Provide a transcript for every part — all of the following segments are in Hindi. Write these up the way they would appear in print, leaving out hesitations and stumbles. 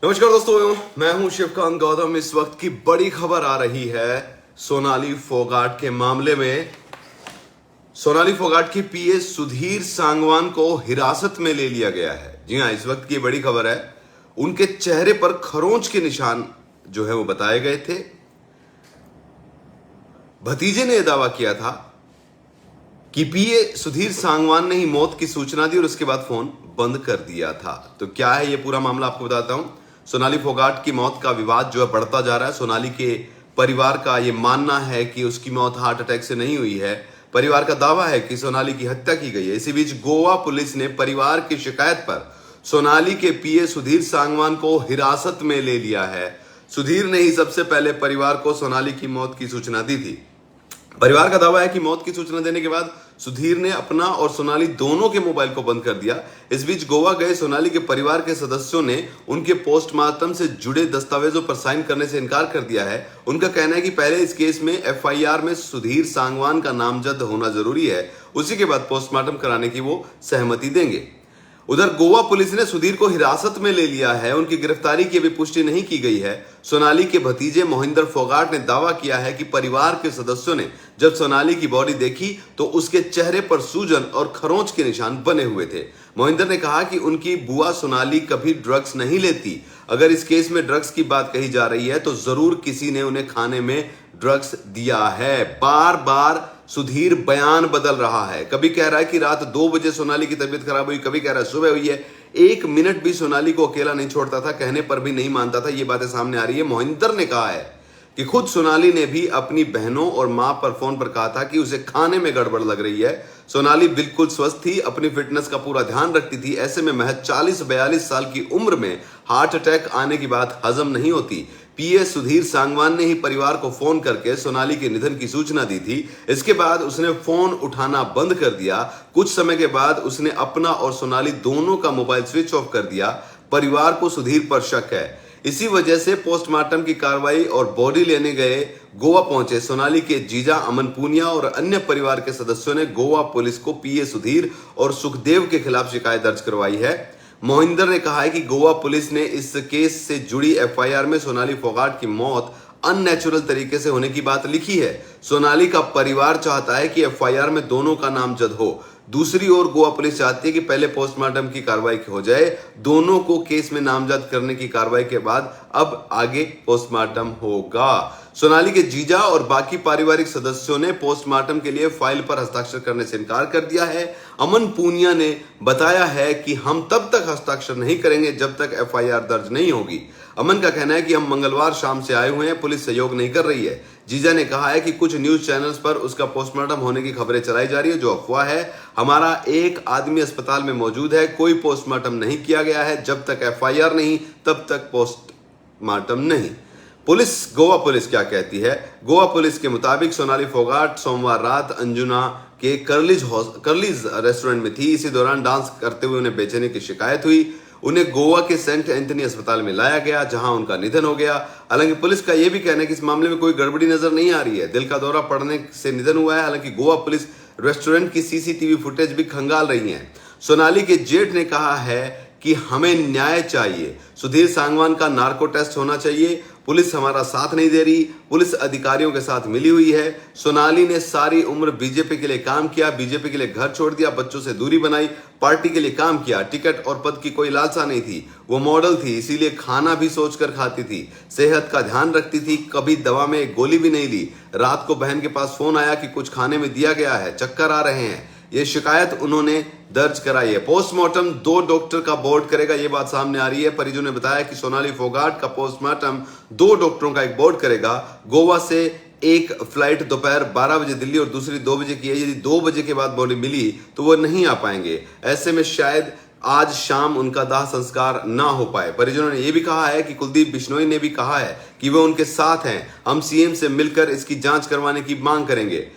नमस्कार दोस्तों, मैं हूं शिवकांत गौतम। इस वक्त की बड़ी खबर आ रही है सोनाली फोगाट के मामले में। सोनाली फोगाट के पीए सुधीर सांगवान को हिरासत में ले लिया गया है। जी हां, इस वक्त की बड़ी खबर है। उनके चेहरे पर खरोंच के निशान जो है वो बताए गए थे। भतीजे ने यह दावा किया था कि पीए सुधीर सांगवान ने ही मौत की सूचना दी और उसके बाद फोन बंद कर दिया था। तो क्या है ये पूरा मामला, आपको बताता हूं। सोनाली फोगाट की मौत का विवाद जो है बढ़ता जा रहा है। सोनाली के परिवार का ये मानना है कि उसकी मौत हार्ट अटैक से नहीं हुई है। परिवार का दावा है कि सोनाली की हत्या की गई है। इसी बीच गोवा पुलिस ने परिवार की शिकायत पर सोनाली के पीए सुधीर सांगवान को हिरासत में ले लिया है। सुधीर ने ही सबसे पहले परिवार को सोनाली की मौत की सूचना दी थी। परिवार का दावा है कि मौत की सूचना देने के बाद सुधीर ने अपना और सोनाली दोनों के मोबाइल को बंद कर दिया। इस बीच गोवा गए सोनाली के परिवार के सदस्यों ने उनके पोस्टमार्टम से जुड़े दस्तावेजों पर साइन करने से इनकार कर दिया है। उनका कहना है कि पहले इस केस में एफआईआर में सुधीर सांगवान का नामजद होना जरूरी है, उसी के बाद पोस्टमार्टम कराने की वो सहमति देंगे। उधर गोवा पुलिस ने सुधीर को हिरासत में ले लिया है। उनकी गिरफ्तारी की अभी पुष्टि नहीं की गई है। सोनाली के भतीजे मोहिंदर फोगाट ने दावा किया है कि परिवार के सदस्यों ने जब सोनाली की बॉडी देखी तो उसके चेहरे पर सूजन और खरोंच के निशान बने हुए थे। मोहिंदर ने कहा कि उनकी बुआ सोनाली कभी ड्रग्स नहीं लेती। अगर इस केस में ड्रग्स की बात कही जा रही है तो जरूर किसी ने उन्हें खाने में ड्रग्स दिया है। बार बार सुधीर बयान बदल रहा है। कभी कह रहा है कि रात 2 बजे सोनाली की तबीयत खराब हुई, कभी कह रहा है सुबह हुई है। 1 मिनट भी सोनाली को अकेला नहीं छोड़ता था, कहने पर भी नहीं मानता था। ये बातें सामने आ रही है। मोहिंदर ने कहा है कि खुद सोनाली ने भी अपनी बहनों और मां पर फोन पर कहा था कि उसे खाने में गड़बड़ लग रही है। सोनाली बिल्कुल स्वस्थ थी, अपनी फिटनेस का पूरा ध्यान रखती थी। ऐसे में महज 40-42 साल की उम्र में हार्ट अटैक आने की बात हजम नहीं होती। पीए सुधीर सांगवान ने ही परिवार को फोन करके सोनाली के निधन की सूचना दी थी। इसके बाद उसने फोन उठाना बंद कर दिया। कुछ समय के बाद उसने अपना और सोनाली दोनों का मोबाइल स्विच ऑफ कर दिया। परिवार को सुधीर पर शक है। इसी वजह से पोस्टमार्टम की कार्रवाई और बॉडी लेने गए गोवा पहुंचे सोनाली के जीजा अमन पूनिया और अन्य परिवार के सदस्यों ने गोवा पुलिस को पीए सुधीर और सुखदेव के खिलाफ शिकायत दर्ज करवाई है। मोहिंदर ने कहा है कि गोवा पुलिस ने इस केस से जुड़ी एफआईआर में सोनाली फोगाट की मौत अननेचुरल तरीके से होने की बात लिखी है। सोनाली का परिवार चाहता है कि एफआईआर में दोनों का नामजद हो। दूसरी ओर गोवा पुलिस चाहती है कि पहले पोस्टमार्टम की कार्रवाई हो जाए। दोनों को केस में नामजद करने की कार्रवाई के बाद अब आगे पोस्टमार्टम होगा। सोनाली के जीजा और बाकी पारिवारिक सदस्यों ने पोस्टमार्टम के लिए फाइल पर हस्ताक्षर करने से इनकार कर दिया है। अमन पूनिया ने बताया है कि हम तब तक हस्ताक्षर नहीं करेंगे जब तक एफआईआर दर्ज नहीं होगी। अमन का कहना है कि हम मंगलवार शाम से आए हुए हैं, पुलिस सहयोग नहीं कर रही है। जीजा ने कहा है कि कुछ न्यूज चैनल्स पर उसका पोस्टमार्टम होने की खबरें चलाई जा रही है, जो अफवाह है। हमारा एक आदमी अस्पताल में मौजूद है, कोई पोस्टमार्टम नहीं किया गया है। जब तक एफआईआर नहीं तब तक पोस्टमार्टम नहीं। गोवा पुलिस क्या कहती है? गोवा पुलिस के मुताबिक सोनाली फोगाट सोमवार रात अंजुना के कर्लिज रेस्टोरेंट में थी। इसी दौरान डांस करते हुए उन्हें बेचैनी की शिकायत हुई। उन्हें गोवा के सेंट एंथनी अस्पताल में लाया गया, जहां उनका निधन हो गया। हालांकि पुलिस का यह भी कहना है कि इस मामले में कोई गड़बड़ी नजर नहीं आ रही है। दिल का दौरा पड़ने से निधन हुआ है। हालांकि गोवा पुलिस रेस्टोरेंट की सीसीटीवी फुटेज भी खंगाल रही है। सोनाली के जेठ ने कहा है कि हमें न्याय चाहिए, सुधीर सांगवान का नार्को टेस्ट होना चाहिए। पुलिस हमारा साथ नहीं दे रही, पुलिस अधिकारियों के साथ मिली हुई है। सोनाली ने सारी उम्र बीजेपी के लिए काम किया, बीजेपी के लिए घर छोड़ दिया, बच्चों से दूरी बनाई, पार्टी के लिए काम किया। टिकट और पद की कोई लालसा नहीं थी। वो मॉडल थी, इसीलिए खाना भी सोचकर खाती थी, सेहत का ध्यान रखती थी, कभी दवा में एक गोली भी नहीं ली। रात को बहन के पास फोन आया कि कुछ खाने में दिया गया है, चक्कर आ रहे हैं। ये शिकायत उन्होंने दर्ज कराई है। पोस्टमार्टम 2 डॉक्टर का बोर्ड करेगा, ये बात सामने आ रही है। परिजनों ने बताया कि सोनाली फोगाट का पोस्टमार्टम 2 डॉक्टरों का एक बोर्ड करेगा। गोवा से एक फ्लाइट दोपहर 12 बजे दिल्ली और दूसरी 2 बजे की है। यदि 2 बजे के बाद बॉडी मिली तो वो नहीं आ पाएंगे। ऐसे में शायद आज शाम उनका दाह संस्कार ना हो पाए। परिजनों ने यह भी कहा है कि कुलदीप बिश्नोई ने भी कहा है कि वे उनके साथ हैं। हम सीएम से मिलकर इसकी जांच करवाने की मांग करेंगे।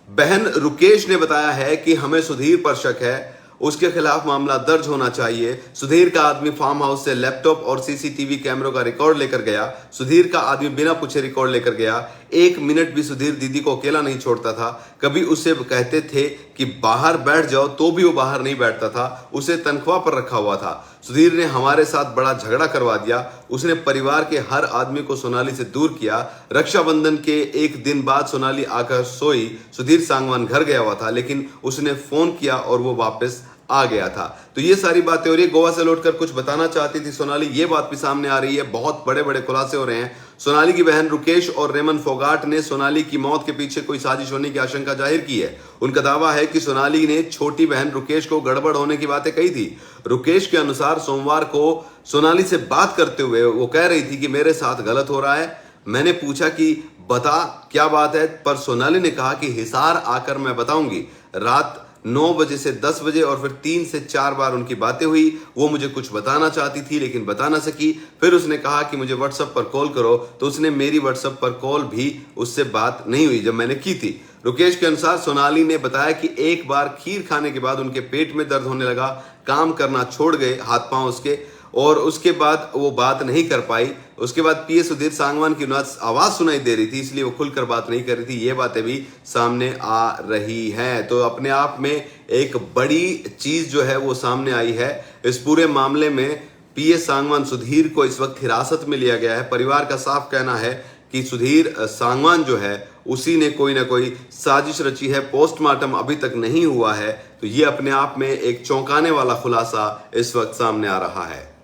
बहन रुकेश ने बताया है कि हमें सुधीर पर शक है, उसके खिलाफ मामला दर्ज होना चाहिए। सुधीर का आदमी फार्म हाउस से लैपटॉप और सीसीटीवी कैमरों का रिकॉर्ड लेकर गया। सुधीर का आदमी बिना पूछे रिकॉर्ड लेकर गया। एक मिनट भी सुधीर दीदी को अकेला नहीं छोड़ता था। कभी उसे कहते थे कि बाहर बैठ जाओ तो भी वो बाहर नहीं बैठता था, उसे तनख्वाह पर रखा हुआ था। सुधीर ने हमारे साथ बड़ा झगड़ा करवा दिया। उसने परिवार के हर आदमी को सोनाली से दूर किया। रक्षाबंधन के एक दिन बाद सोनाली आकर सोई। सुधीर सांगवान घर गया हुआ था, लेकिन उसने फोन किया और वो वापस आ गया था। तो ये सारी बातें हो रही है। गोवा से लौटकर कुछ बताना चाहती थी सोनाली, ये बात भी सामने आ रही है। बहुत बड़े बड़े खुलासे हो रहे हैं। सोनाली की बहन रुकेश और रेमन फोगाट ने सोनाली की मौत के पीछे कोई साजिश होने की आशंका जाहिर की है। उनका दावा है कि सोनाली ने छोटी बहन रुकेश को गड़बड़ होने की बातें कही थी। रुकेश के अनुसार सोमवार को सोनाली से बात करते हुए वो कह रही थी कि मेरे साथ गलत हो रहा है। मैंने पूछा कि बता क्या बात है, पर सोनाली ने कहा कि हिसार आकर मैं बताऊंगी। रात 9 बजे से 10 बजे और फिर 3 से 4 बार उनकी बातें हुई। वो मुझे कुछ बताना चाहती थी लेकिन बता ना सकी। फिर उसने कहा कि मुझे व्हाट्सएप पर कॉल करो, तो उसने मेरी व्हाट्सएप पर कॉल भी उससे बात नहीं हुई जब मैंने की थी। रुकेश के अनुसार सोनाली ने बताया कि एक बार खीर खाने के बाद उनके पेट में दर्द होने लगा, काम करना छोड़ गए हाथ पांव उसके, और उसके बाद वो बात नहीं कर पाई। उसके बाद पीए सुधीर सांगवान की आवाज सुनाई दे रही थी, इसलिए वो खुलकर बात नहीं कर रही थी। ये बातें भी सामने आ रही हैं। तो अपने आप में एक बड़ी चीज जो है वो सामने आई है। इस पूरे मामले में पीए सांगवान सुधीर को इस वक्त हिरासत में लिया गया है। परिवार का साफ कहना है कि सुधीर सांगवान जो है उसी ने कोई ना कोई साजिश रची है। पोस्टमार्टम अभी तक नहीं हुआ है। तो ये अपने आप में एक चौंकाने वाला खुलासा इस वक्त सामने आ रहा है।